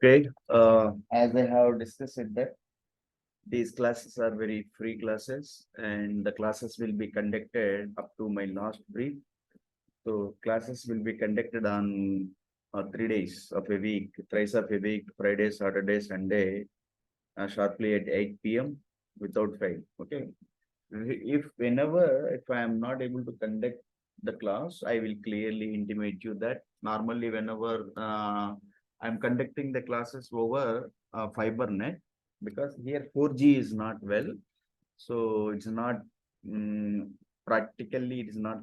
Okay, as I have discussed it that these classes are very free classes and the classes will be conducted up to my last brief. So classes will be conducted on 3 days of a week, thrice of a week, Friday, Saturday, Sunday, sharply at 8 p.m. without fail. Okay. If whenever if I am not able to conduct the class, I will clearly intimate you that normally whenever I'm conducting the classes over fiber net, because here 4G is not well, so it's not practically it is not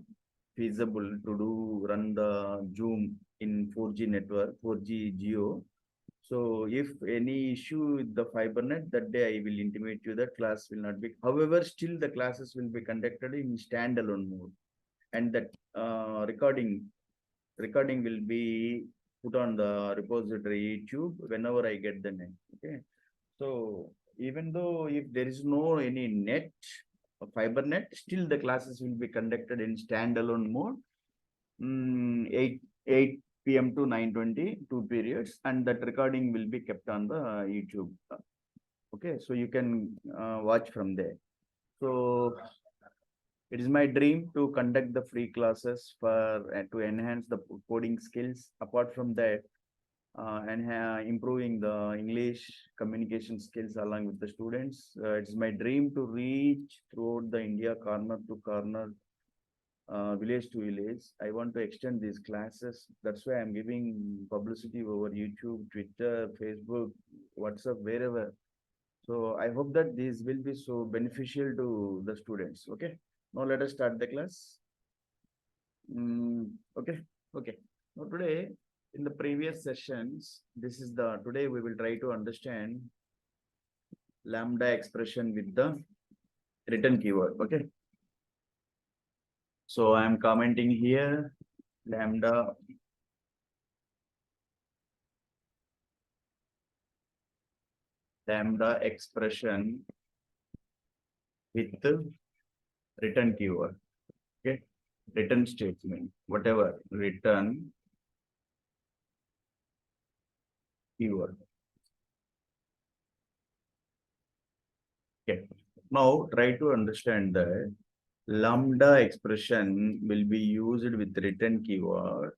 feasible to do run the Zoom in 4G network, 4G Geo. So if any issue with the fiber net, that day I will intimate you that class will not be. However, still the classes will be conducted in standalone mode, and that recording will be put on the repository YouTube whenever I get the net. Okay. So even though if there is no any net, fiber net, still the classes will be conducted in standalone mode. 8 p.m. to 9:20, 2 periods, and that recording will be kept on the YouTube. Okay, so you can watch from there. So it is my dream to conduct the free classes for to enhance the coding skills. Apart from that, and improving the English communication skills along with the students. It's my dream to reach throughout the India, corner to corner, village to village. I want to extend these classes. That's why I'm giving publicity over YouTube, Twitter, Facebook, WhatsApp, wherever. So I hope that these will be so beneficial to the students. Okay. Now let us start the class. Okay. Okay. Now today, in the previous sessions, today we will try to understand lambda expression with the written keyword. Okay. So I am commenting here lambda expression with the written keyword. Okay. Written statement, whatever written keyword. Okay. Now try to understand that lambda expression will be used with written keyword.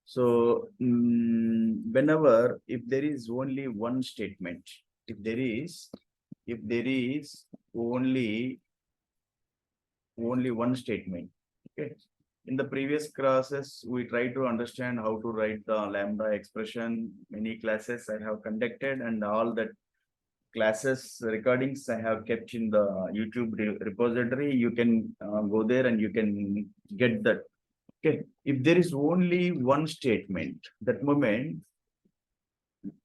So whenever if there is only one statement, if there is only one statement, okay. In the previous classes, we try to understand how to write the lambda expression. Many classes I have conducted, and all that classes recordings I have kept in the YouTube repository. You can go there and you can get that. Okay. If there is only one statement, that moment,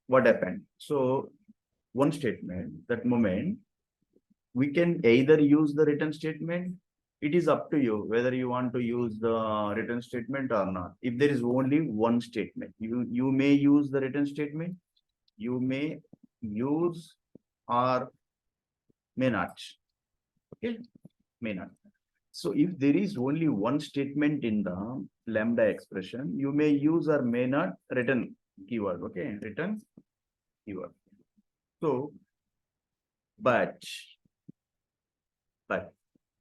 what happened? So one statement, that moment, we can either use the written statement. It is up to you whether you want to use the written statement or not. If there is only one statement, you may use the written statement. You may use or may not. Okay, may not. So if there is only one statement in the lambda expression, you may use or may not written keyword. Okay, written keyword. So, but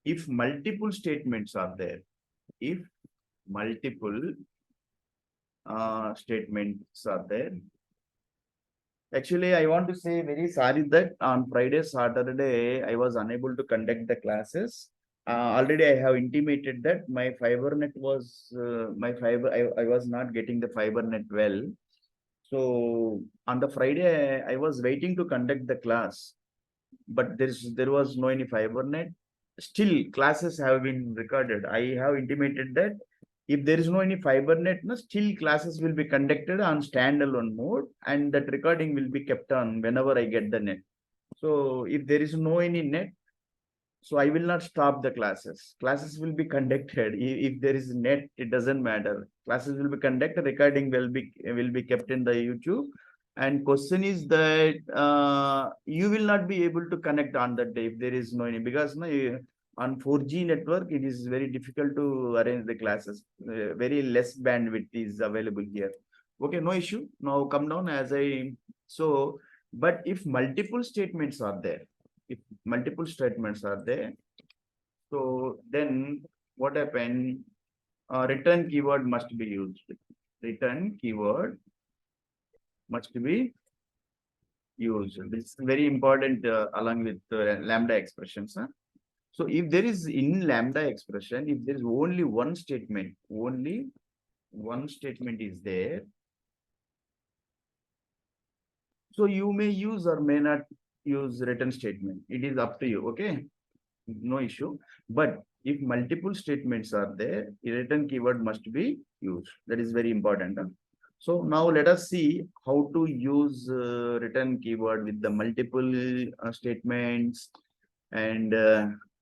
if multiple statements are there, if multiple statements are there, actually, I want to say very sorry that on Friday, Saturday, I was unable to conduct the classes. Already I have intimated that my fiber net was I was not getting the fiber net well. So on the Friday, I was waiting to conduct the class, but there was no any fiber net. Still, classes have been recorded. I have intimated that if there is no any fiber net, no, still classes will be conducted on standalone mode, and that recording will be kept on whenever I get the net. So if there is no any net, so I will not stop the classes. Classes will be conducted. If there is net, it doesn't matter. Classes will be conducted. Recording will be kept in the YouTube. And question is that you will not be able to connect on that day if there is no any, because no, on 4G network it is very difficult to arrange the classes. Very less bandwidth is available here. Okay, no issue. Now come down as I, so, but if multiple statements are there, if multiple statements are there, so then what happen? Return keyword must be used. Return keyword must be used. This is very important along with lambda expressions. Huh? So if there is in lambda expression, if there is only one statement is there, so you may use or may not use return statement. It is up to you. Okay, no issue. But if multiple statements are there, a return keyword must be used. That is very important. Huh? So now let us see how to use return keyword with the multiple statements, and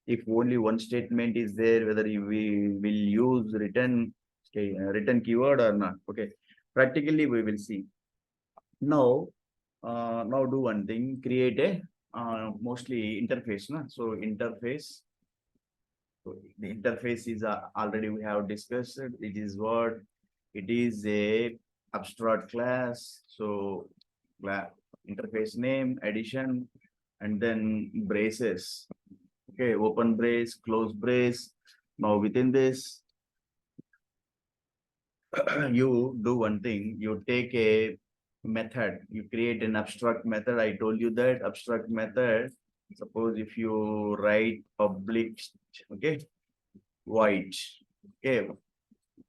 if only one statement is there, whether we will use return keyword or not. Okay, practically we will see. Now, now do one thing, create a mostly interface. No? So interface. So the interface is already we have discussed. It is what? It is a abstract class. So interface name, addition, and then braces. Okay, open brace, close brace. Now within this, you do one thing, you take a method, you create an abstract method. I told you that abstract method, suppose if you write public, okay, void, okay,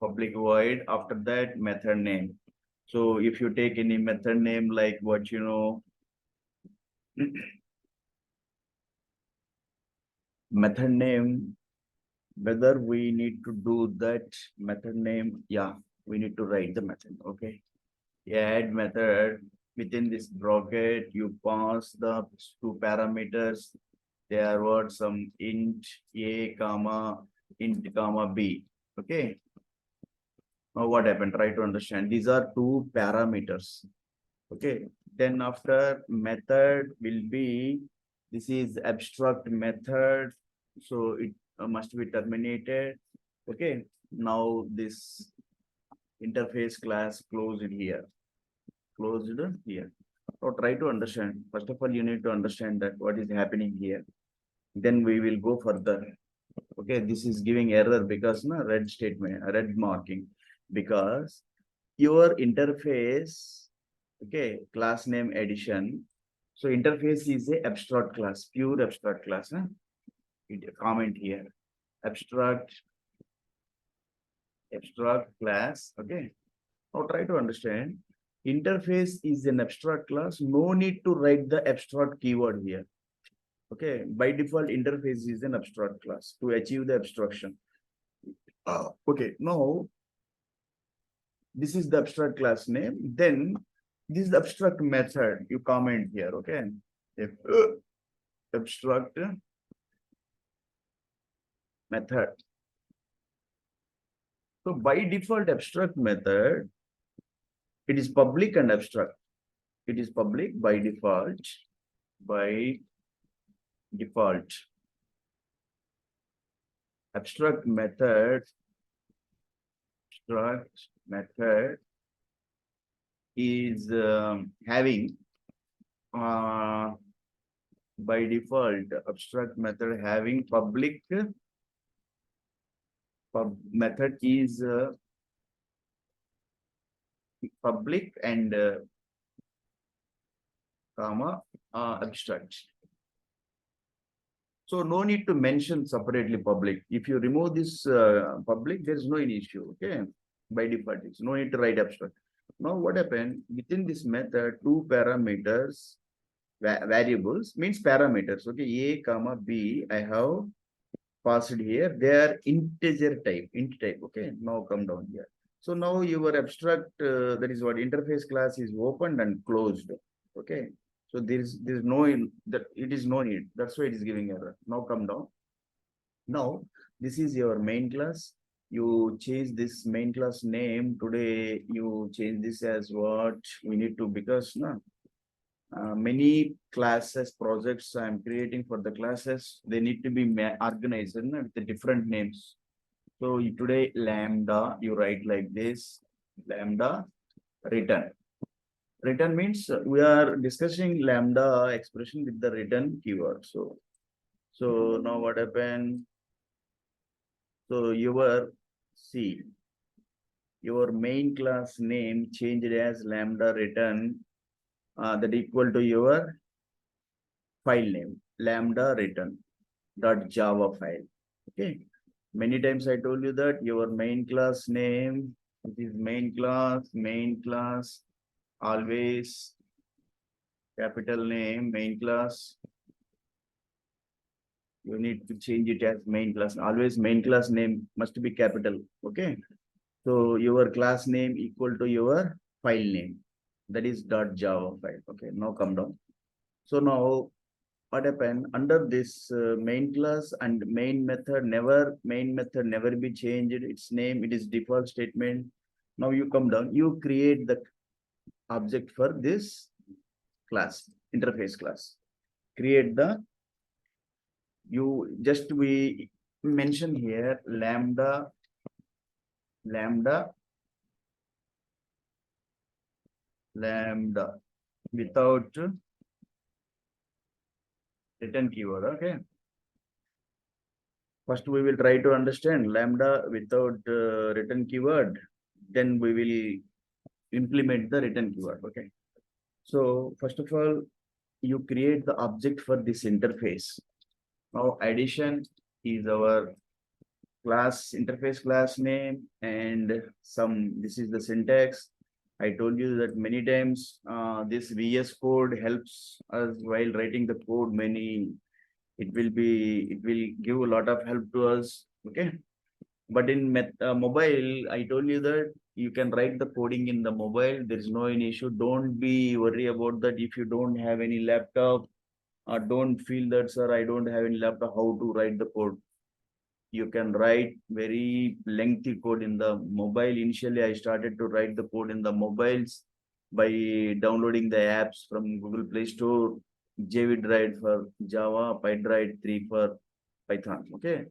public void, after that method name. So if you take any method name like what you know, method name, whether we need to do that method name, yeah, we need to write the method. Okay, add method, within this bracket you pass the two parameters. There were some int a comma int comma b. Okay, now what happened? Try to understand, these are two parameters. Okay, then after method will be, this is abstract method, so it must be terminated. Okay, now this interface class closed here, closed here. So try to understand. First of all, you need to understand that what is happening here. Then we will go further. Okay, this is giving error because no red statement, red marking, because your interface, okay, class name addition. So interface is a abstract class, pure abstract class. Huh? Comment here, abstract class. Okay, now try to understand. Interface is an abstract class. No need to write the abstract keyword here. Okay, by default, interface is an abstract class to achieve the abstraction. Okay, now this is the abstract class name. Then this is the abstract method. You comment here. Okay, if abstract method. So by default, abstract method, it is public and abstract. It is public by default. By default, abstract method is having by default abstract method having public method is public and comma abstract. So no need to mention separately public. If you remove this public, there is no issue. Okay, by default, it's no need to write abstract. Now what happened within this method? Two parameters, variables means parameters. Okay, a comma b. I have passed here. They are integer type, int type. Okay, now come down here. So now your abstract, that is what interface class is opened and closed. Okay, so there's no in that it is no need. That's why it is giving error. Now come down. Now this is your main class. You change this main class name today. You change this as what we need to, because no, many classes projects I'm creating for the classes, they need to be organized with the different names. So today lambda, you write like this, lambda, Return. Return means we are discussing lambda expression with the return keyword. So now what happened? So your main class name changed as lambda return that equal to your file name lambda return dot java file. Okay. Many times I told you that your main class name, it is main class, always capital name, main class. You need to change it as main class. Always main class name must be capital. Okay. So your class name equal to your file name. That is .java file. Okay. Now come down. So now what happened under this main class and main method never be changed its name, it is default statement. Now you come down, you create the object for this class, interface class. Create the, we mention here lambda without return keyword. Okay. First, we will try to understand lambda without return keyword. Then we will implement the return keyword. Okay. So first of all, you create the object for this interface. Now addition is our class interface class name and this is the syntax. I told you that many times this VS code helps us while writing the code it will give a lot of help to us. Okay. But in mobile, I told you that you can write the coding in the mobile. There is no any issue. Don't be worry about that. If you don't have any laptop, don't feel that, sir, I don't have any laptop, how to write the code. You can write very lengthy code in the mobile. Initially, I started to write the code in the mobiles by downloading the apps from Google Play Store, JVDrive for Java, PyDrive 3 for Python. Okay.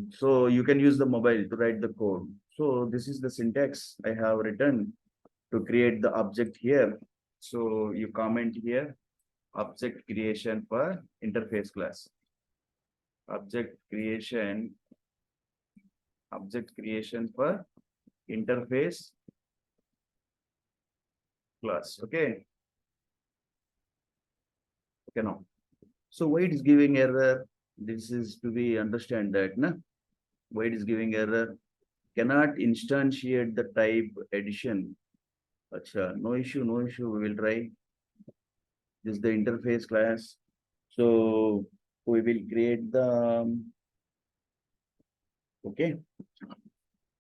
So you can use the mobile to write the code. So this is the syntax I have written to create the object here. So you comment here, object creation for interface class. Object creation for interface class. Okay. Okay, now. So why it is giving error? This is to be understand that, na? Why it is giving error? Cannot instantiate the type addition. Acha, no issue, we will try. This is the interface class. So we will create the okay.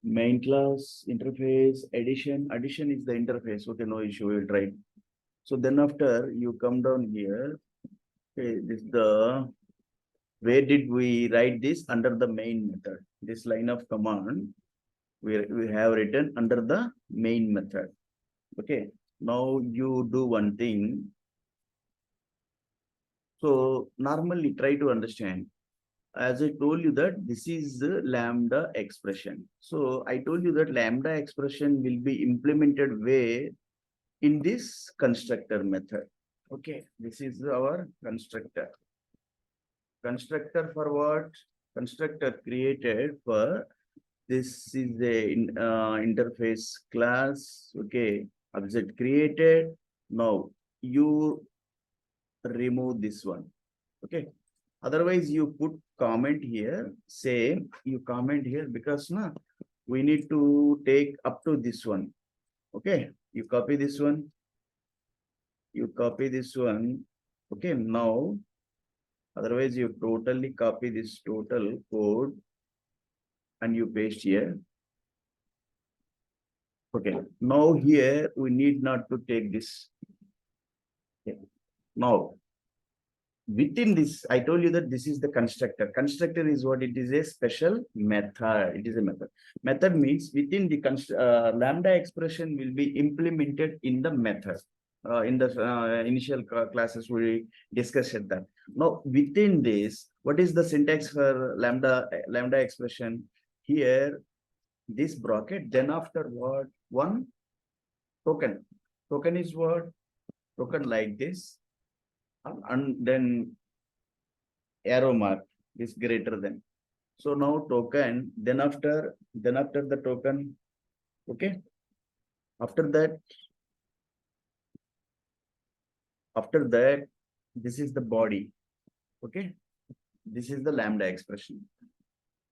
Main class interface addition. Addition is the interface. Okay, no issue, we will try. So then after you come down here, okay, this is the where did we write this under the main method? This line of command we have written under the main method. Okay. Now you do one thing. So normally try to understand. As I told you that this is the lambda expression. So I told you that lambda expression will be implemented where in this constructor method. Okay. This is our constructor. Constructor for what? Constructor created for this is a interface class. Okay. Object created. Now you remove this one. Okay. Otherwise, you put comment here. Say you comment here because na we need to take up to this one. Okay. You copy this one. You copy this one. Okay. Now, otherwise, you totally copy this total code and you paste here. Okay. Now here we need not to take this. Okay. Now, within this, I told you that this is the constructor. Constructor is what? It is a special method. It is a method. Method means within the lambda expression will be implemented in the method. In the initial classes, we discussed that. Now, within this, what is the syntax for lambda expression? Here, this bracket, then after what? One Token. Token is what? Token like this, and then arrow mark is greater than. So now token, then after the token, okay. After that, this is the body, okay. This is the lambda expression.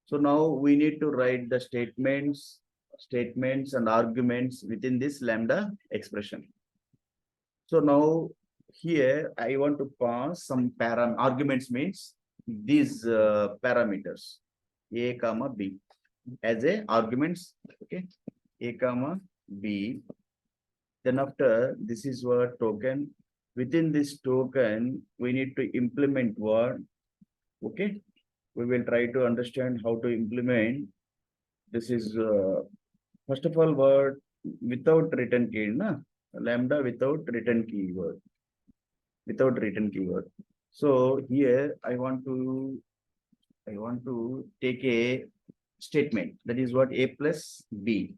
So now we need to write the statements and arguments within this lambda expression. So now here I want to pass some arguments, means these parameters a comma b as a arguments, okay. A comma b. Then after this is what token. Within this token, we need to implement what, okay. We will try to understand how to implement. This is first of all word without written key, na? Lambda without written keyword. Without written keyword. So here I want to take a statement, that is what a plus b.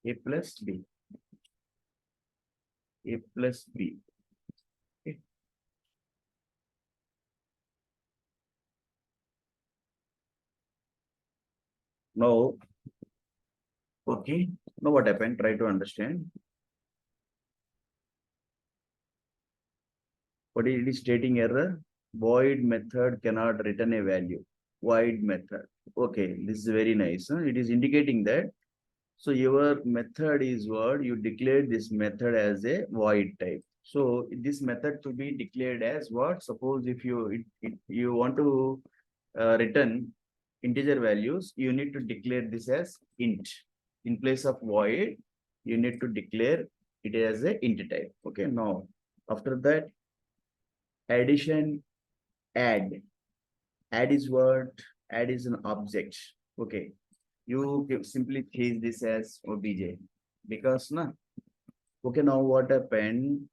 A plus b. A plus b. Okay. Now, okay. Now what happened? Try to understand. What it is stating error? Void method cannot return a value. Void method. Okay, this is very nice. Huh? It is indicating that. So your method is what? You declared this method as a void type. So this method to be declared as what? Suppose if you want to return integer values, you need to declare this as int. In place of void, you need to declare it as a int type. Okay, now after that, addition, add. Add is what? Add is an object. Okay, you simply change this as obj because na. Okay, now what happened?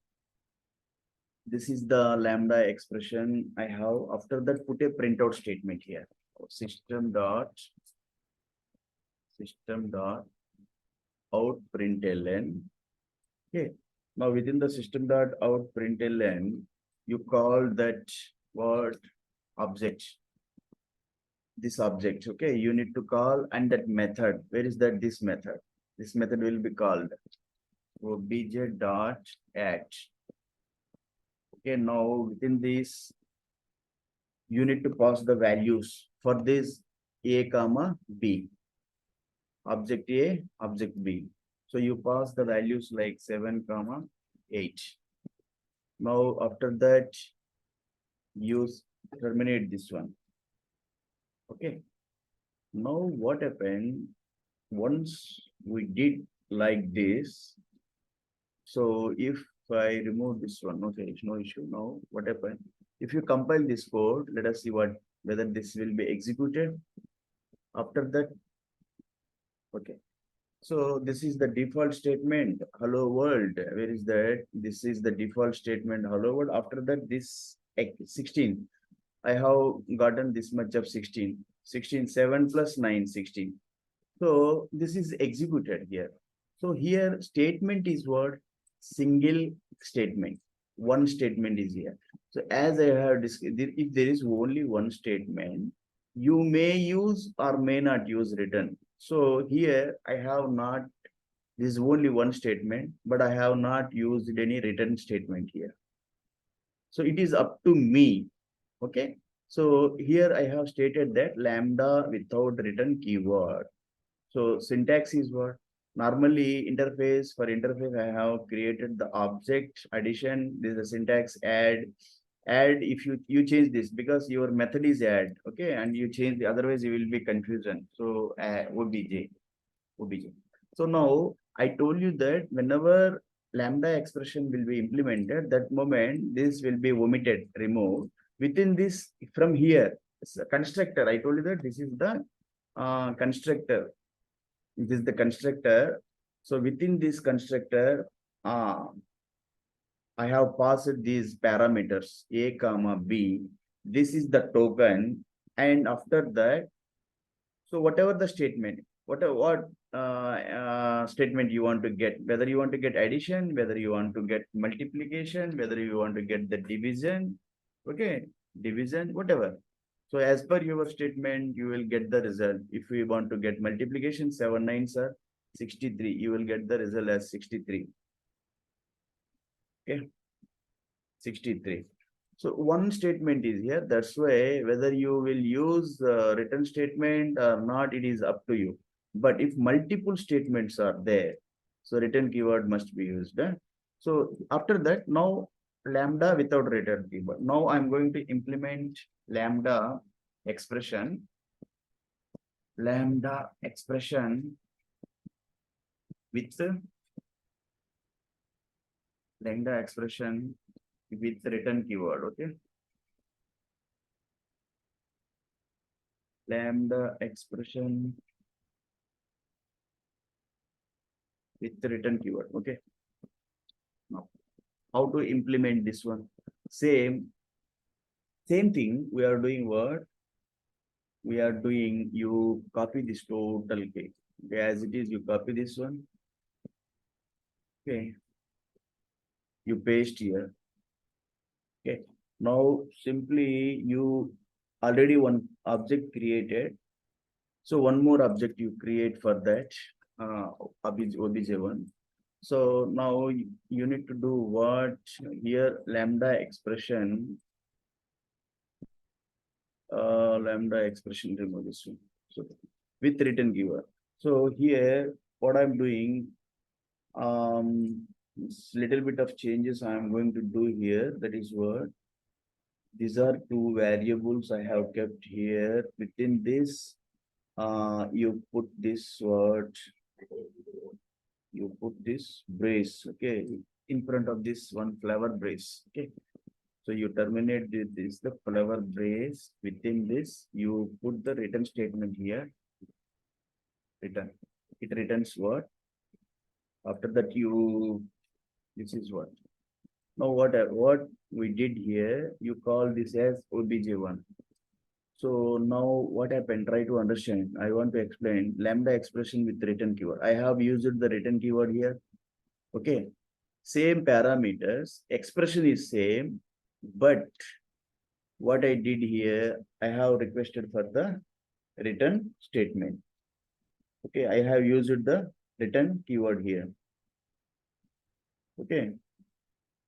This is the lambda expression I have. After that, put a printout statement here. System dot out println. Okay. Now within the system dot out println, you call that word object. This object, okay, you need to call, and that method. Where is that? This method. This method will be called obj dot add. Okay, now within this, you need to pass the values for this a comma b. Object A, object B. So you pass the values like 7 comma 8. Now after that, use terminate this one. Okay. Now what happened? Once we did like this, so if I remove this one, okay, no issue. Now what happened? If you compile this code, let us see whether this will be executed. After that, okay. So this is the default statement, hello world. Where is that? This is the default statement, hello world. After that, this 16. I have gotten this much of 16. 16, 7 plus 9, 16. So this is executed here. So here statement is what? Single statement. One statement is here. So as I have discussed, if there is only one statement, you may use or may not use return. So here I have not, this is only one statement, but I have not used any return statement here. So it is up to me. Okay. So here I have stated that lambda without return keyword. So syntax is what? Normally for interface, I have created the object addition. This is the syntax add. Add, if you change this because your method is add, okay, and you change the, otherwise you will be confusion. So obj. So now I told you that whenever lambda expression will be implemented, that moment this will be omitted, removed. Within this, from here, constructor, I told you that this is the constructor. This is the constructor. So within this constructor, I have passed these parameters a comma b. This is the token, and after that, so whatever the statement, what statement you want to get, whether you want to get addition, whether you want to get multiplication, whether you want to get the division, okay, division, whatever. So as per your statement, you will get the result. If we want to get multiplication, 7 9s are 63, you will get the result as 63. Okay, 63. So one statement is here. That's why whether you will use written statement or not, it is up to you. But if multiple statements are there, so written keyword must be used. So after that, now lambda without written keyword. Now I'm going to implement lambda expression. Lambda expression with lambda expression with written keyword. Okay. Lambda expression with the written keyword. Okay. Now, how to implement this one? Same thing. We are doing what? We are doing, you copy this total cake. Okay, as it is, you copy this one. Okay. You paste here. Okay. Now simply you already one object created. So one more object you create for that obj1. So now you need to do what here, lambda expression, remove this one. So with written keyword. So here what I'm doing, little bit of changes I'm going to do here. That is what, these are two variables I have kept here. Within this, you put this word, you put this brace, okay, in front of this one flower brace, okay. So you terminate this, the flower brace. Within this, you put the written statement here. Return. It returns what? After that, this is what. Now what we did here, you call this as obj1. So now what happened? Try to understand. I want to explain lambda expression with written keyword. I have used the written keyword here. Okay. Same parameters, expression is same, but what I did here, I have requested for the written statement. Okay, I have used the written keyword here. Okay.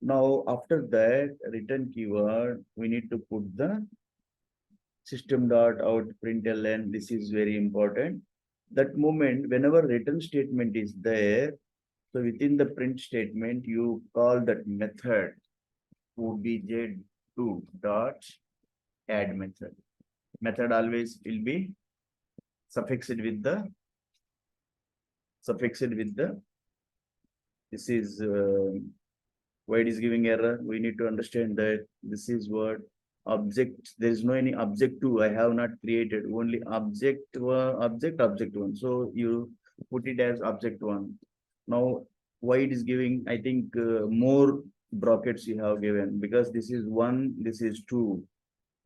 Now after that written keyword, we need to put the system dot out println. This is very important. That moment, whenever written statement is there, so within the print statement, you call that method obj2 dot add method. Method always will be suffixed with the this is why it is giving error. We need to understand that this is what object. There is no any object two. I have not created, only object one, object one. So you put it as object one. Now why it is giving? I think more brackets you have given, because this is one, this is two.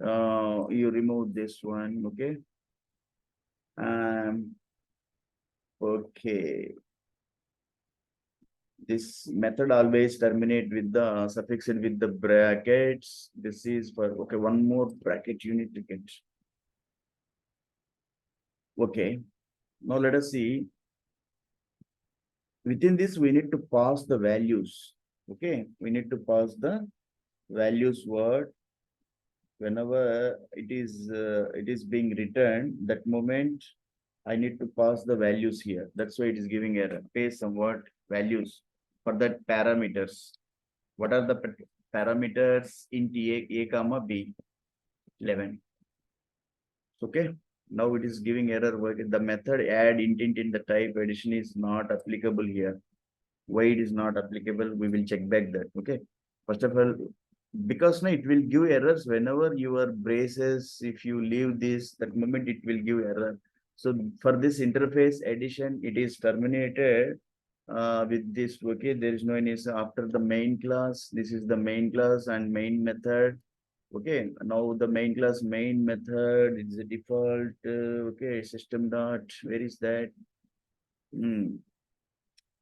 You remove this one. Okay. Okay. This method always terminate with the suffixed with the brackets. This is for, okay, one more bracket you need to get. Okay. Now let us see. Within this, we need to pass the values. Okay. We need to pass the values word. Whenever it is being returned, that moment I need to pass the values here. That's why it is giving error. Paste somewhat values for that parameters. What are the parameters? Int a comma b 11. Okay. Now it is giving error. The method add int in the type addition is not applicable here. Why it is not applicable? We will check back that. Okay. First of all, because now it will give errors whenever your braces, if you leave this, that moment it will give error. So for this interface addition, it is terminated with this. Okay, there is no any after the main class. This is the main class and main method. Okay, now the main class main method is the default. Okay, system dot, where is that?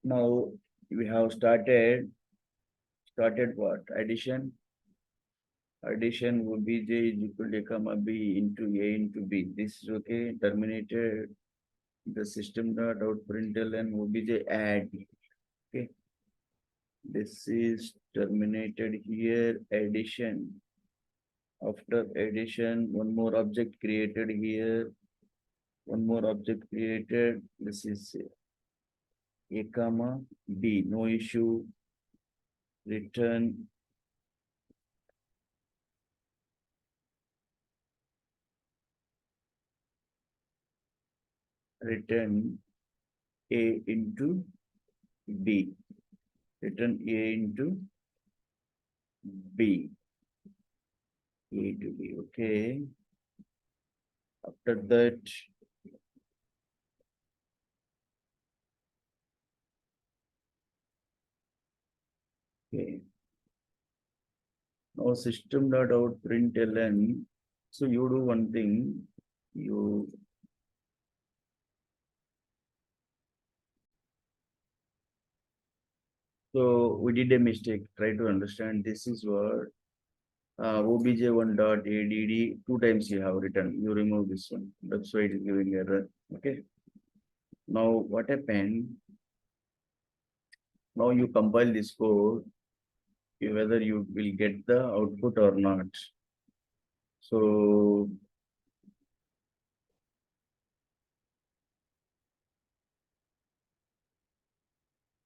Now we have started what? Addition would be j is equal to comma b into a into b. This is okay. Terminated the system dot out println would be the add. Okay. This is terminated here. Addition. After addition, one more object created here. One more object created. This is a comma b. No issue. Return return a into b. Return a into b. A to b. Okay. After that, okay. Now system dot out println. So you do one thing. You so we did a mistake. Try to understand. This is what obj1 dot add 2 times you have written. You remove this one. That's why it is giving error. Okay. Now what happened? Now you compile this code, whether you will get the output or not. So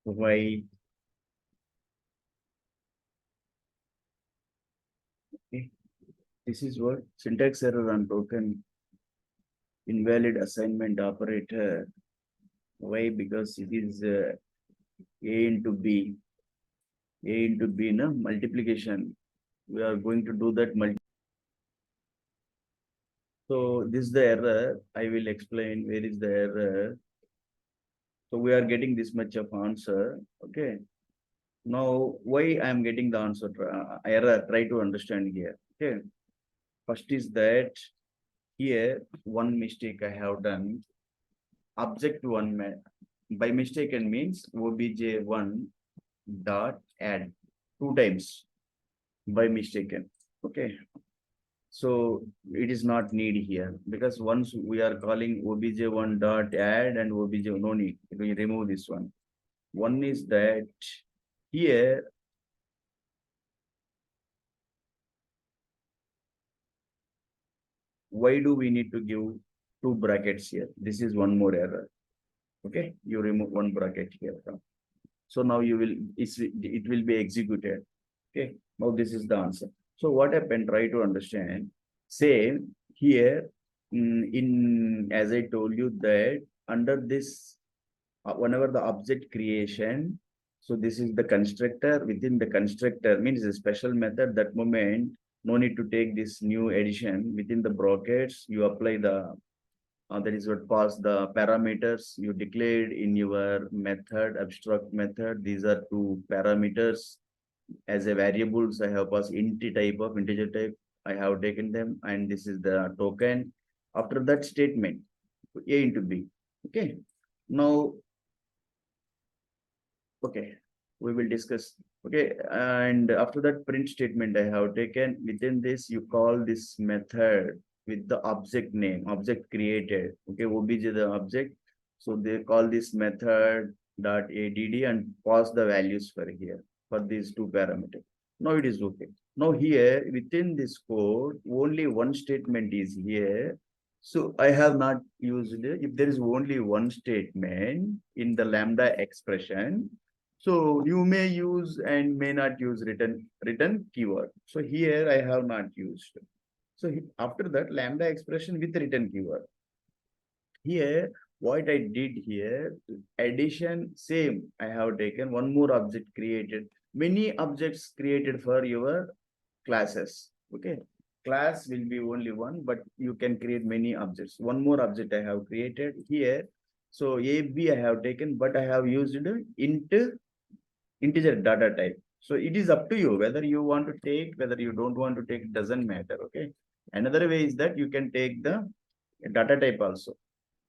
why? Okay. This is what syntax error on token invalid assignment operator. Why? Because it is a into b. A into b na multiplication. We are going to do that multi. So this is the error. I will explain where is the error. So we are getting this much of answer. Okay. Now why I am getting the answer error? Try to understand here. Okay. First is that here one mistake I have done. Object one by mistake and means obj1 dot add 2 times by mistaken. Okay. So it is not need here because once we are calling obj1 dot add and obj no need, we remove this one. One is that here why do we need to give 2 brackets here? This is one more error. Okay, you remove 1 bracket here. So now you will it will be executed. Okay, now this is the answer. So what happened? Try to understand. Say here in as I told you that under this whenever the object creation, so this is the constructor. Within the constructor means a special method. That moment no need to take this new addition within the brackets. You apply the that is what pass the parameters you declared in your method, abstract method. These are 2 parameters as a variables. I have passed int type of integer type. I have taken them, and this is the token. After that statement, a into b. Okay. Now, okay, we will discuss. Okay, and after that print statement I have taken, within this you call this method with the object name, object created. Okay, obj the object. So they call this method dot add and pass the values for here for these 2 parameters. Now it is okay. Now here within this code, only one statement is here. So I have not used it. If there is only one statement in the lambda expression, so you may use and may not use return keyword. So here I have not used. So after that lambda expression with return keyword. Here what I did here, addition same. I have taken one more object created. Many objects created for your classes. Okay. Class will be only one, but you can create many objects. One more object I have created here. So AB I have taken, but I have used int integer data type. So it is up to you whether you want to take, whether you don't want to take, doesn't matter. Okay. Another way is that you can take the data type also.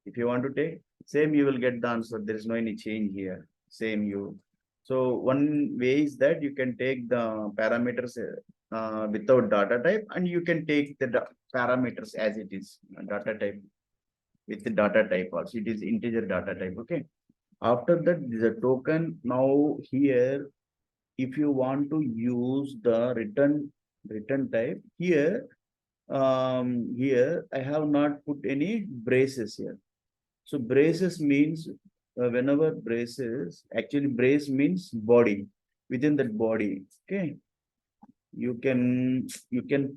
If you want to take same, you will get the answer. There is no any change here. Same you. So one way is that you can take the parameters without data type, and you can take the parameters as it is data type with the data type also. It is integer data type. Okay. After that, the token. Now here, if you want to use the return type here, here I have not put any braces here. So braces means whenever braces, actually brace means body, within that body. Okay, you can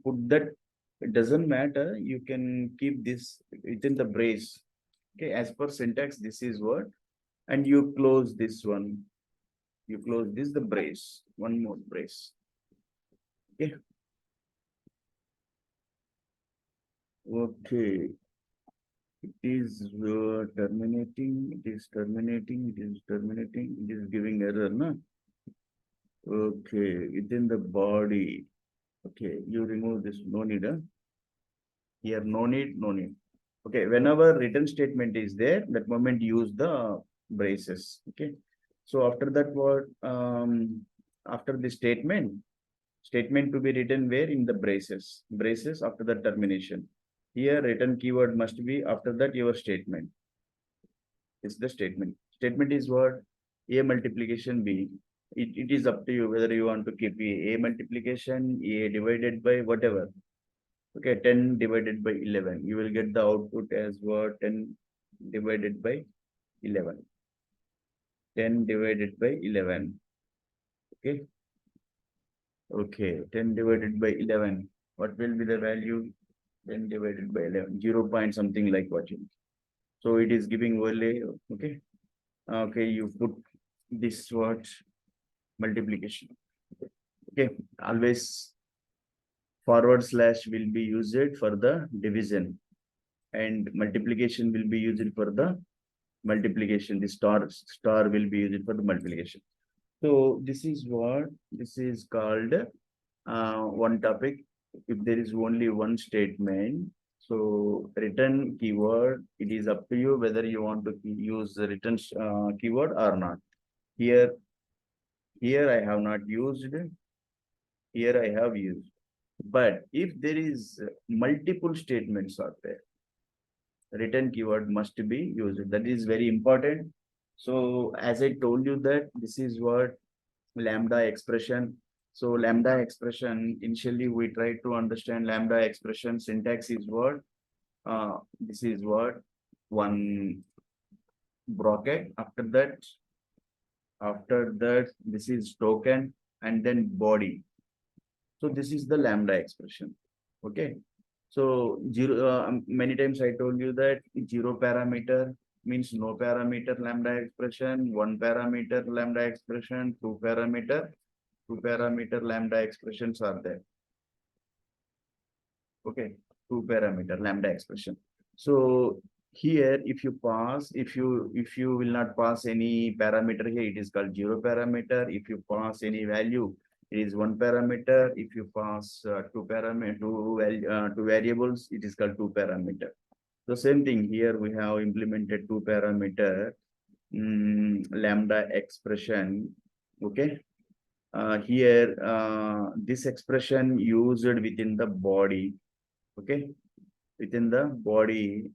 put that. It doesn't matter. You can keep this within the brace. Okay, as per syntax, this is what, and you close this one. You close this the brace. One more brace. Okay. Okay. It is terminating. It is terminating. It is terminating. It is giving error, no? Okay, within the body. Okay, you remove this. No need, huh? Here, no need, no need. Okay, whenever written statement is there, that moment use the braces. Okay. So after that, what after the statement to be written where in the braces after the termination. Here, written keyword must be after that your statement. Is the statement. Statement is what? A multiplication B. It is up to you whether you want to keep A multiplication, A divided by whatever. Okay, 10 divided by 11. You will get the output as what? 10 divided by 11. 10 divided by 11. Okay. Okay, 10 divided by 11. What will be the value? 10 divided by 11. 0 point something like watching. So it is giving overlay. Okay. Okay, you put this what? Multiplication. Okay, always forward slash will be used for the division, and multiplication will be used for the multiplication. The star will be used for the multiplication. So this is what this is called one topic. If there is only one statement, so return keyword, it is up to you whether you want to use the return keyword or not. Here I have not used. Here I have used. But if there is multiple statements are there, return keyword must be used. That is very important. So as I told you that this is what lambda expression. So lambda expression, initially we try to understand lambda expression syntax is what? This is what? One bracket. After that, this is token and then body. So this is the lambda expression. Okay. So many times I told you that zero parameter means no parameter lambda expression, one parameter lambda expression, two parameter lambda expressions are there. Okay, two parameter lambda expression. So here, if you will not pass any parameter here, it is called zero parameter. If you pass any value, it is one parameter. If you pass two variables, it is called two parameter. The same thing here, we have implemented two parameter lambda expression. Okay. Here, this expression used within the body. Okay, within the body,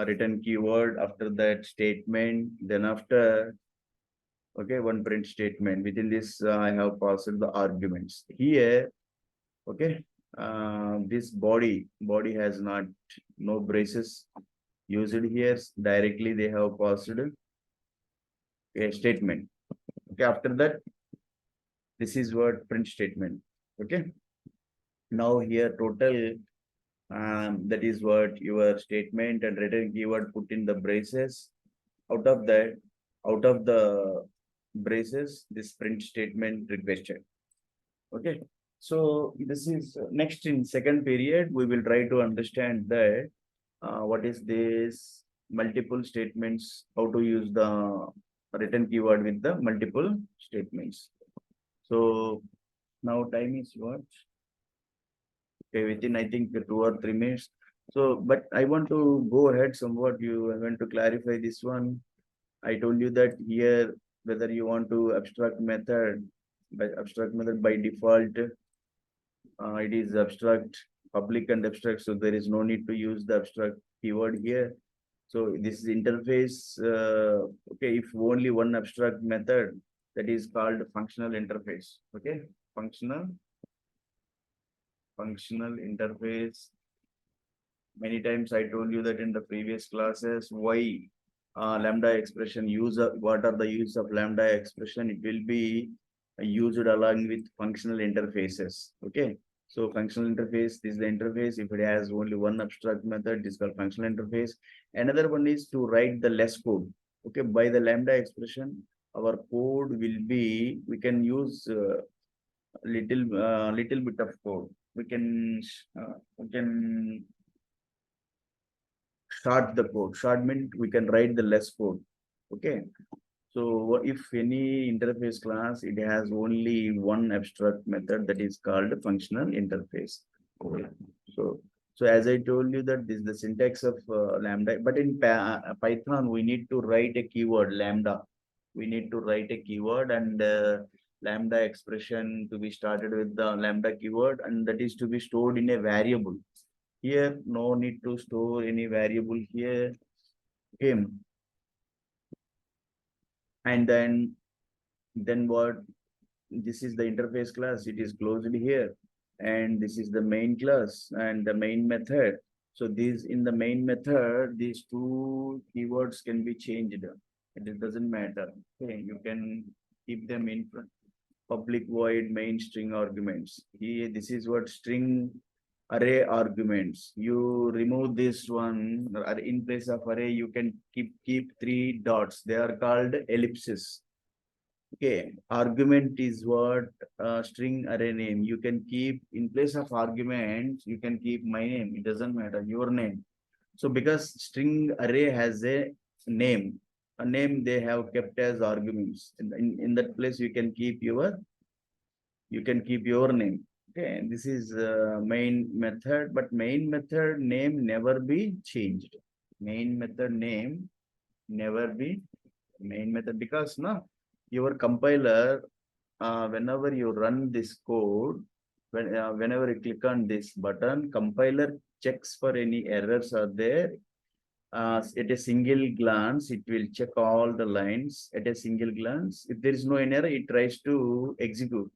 return keyword, after that statement, then after, okay, one print statement. Within this, I have passed the arguments. Here, okay, this body has not, no braces used here. Directly they have passed a statement. Okay, after that, this is what print statement. Okay, now here total, that is what your statement and return keyword put in the braces. Out of the braces, this print statement requested. Okay. So this is next in second period, we will try to understand that what is this multiple statements, how to use the return keyword with the multiple statements. So now time is what? Okay, within I think 2 or 3 minutes, So, but I want to go ahead somewhat. I want to clarify this one. I told you that here, whether you want to abstract method by default, it is abstract, public and abstract. So there is no need to use the abstract keyword here. So this is interface. Okay, if only one abstract method, that is called functional interface. Okay, functional interface. Many times I told you that in the previous classes, why lambda expression what are the use of lambda expression? It will be used along with functional interfaces. Okay. So functional interface, this is the interface. If it has only one abstract method, this is called functional interface. Another one is to write the less code. Okay. By the lambda expression, our code will be, we can use little bit of code. We can short the code. Short means we can write the less code. Okay. So if any interface class, it has only one abstract method that is called functional interface. Okay. So, so as I told you that this is the syntax of Lambda, but in Python, we need to write a keyword Lambda. We need to write a keyword and Lambda expression to be started with the Lambda keyword, and that is to be stored in a variable. Here, no need to store any variable here. Okay. And then what? This is the interface class. It is closed here. And this is the main class and the main method. So these in the main method, these two keywords can be changed. It doesn't matter. Okay, you can keep them in front. Public void main string arguments. Here, this is what string array arguments. You remove this one, or in place of array, you can keep three dots. They are called ellipses. Okay, argument is what string array name. You can keep in place of arguments, you can keep my name. It doesn't matter, your name. So because string array has a name they have kept as arguments. In that place, you can keep your name. Okay, and this is main method, but main method name never be changed. Main method name never be main method, because no, your compiler, whenever you run this code, whenever you click on this button, compiler checks for any errors are there. At a single glance, it will check all the lines at a single glance. If there is no error, it tries to execute.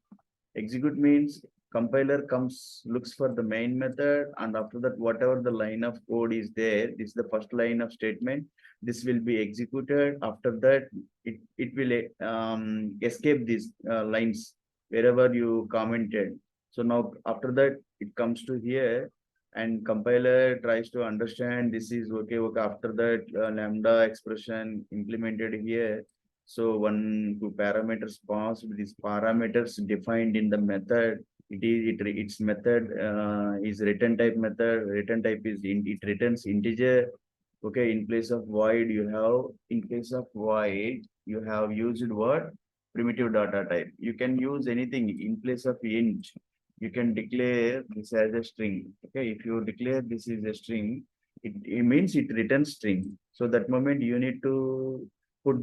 Execute means compiler comes, looks for the main method, and after that, whatever the line of code is there, this is the first line of statement. This will be executed. After that, it will escape these lines wherever you commented. So now after that, it comes to here, and compiler tries to understand this is okay. Okay. After that, lambda expression implemented here. So one two parameters passed. These parameters defined in the method. Its method is return type method. Return type is it returns integer. Okay, in place of void you have used what? Primitive data type. You can use anything in place of int. You can declare this as a string. Okay, if you declare this is a string, it means it returns string. So that moment you need to put the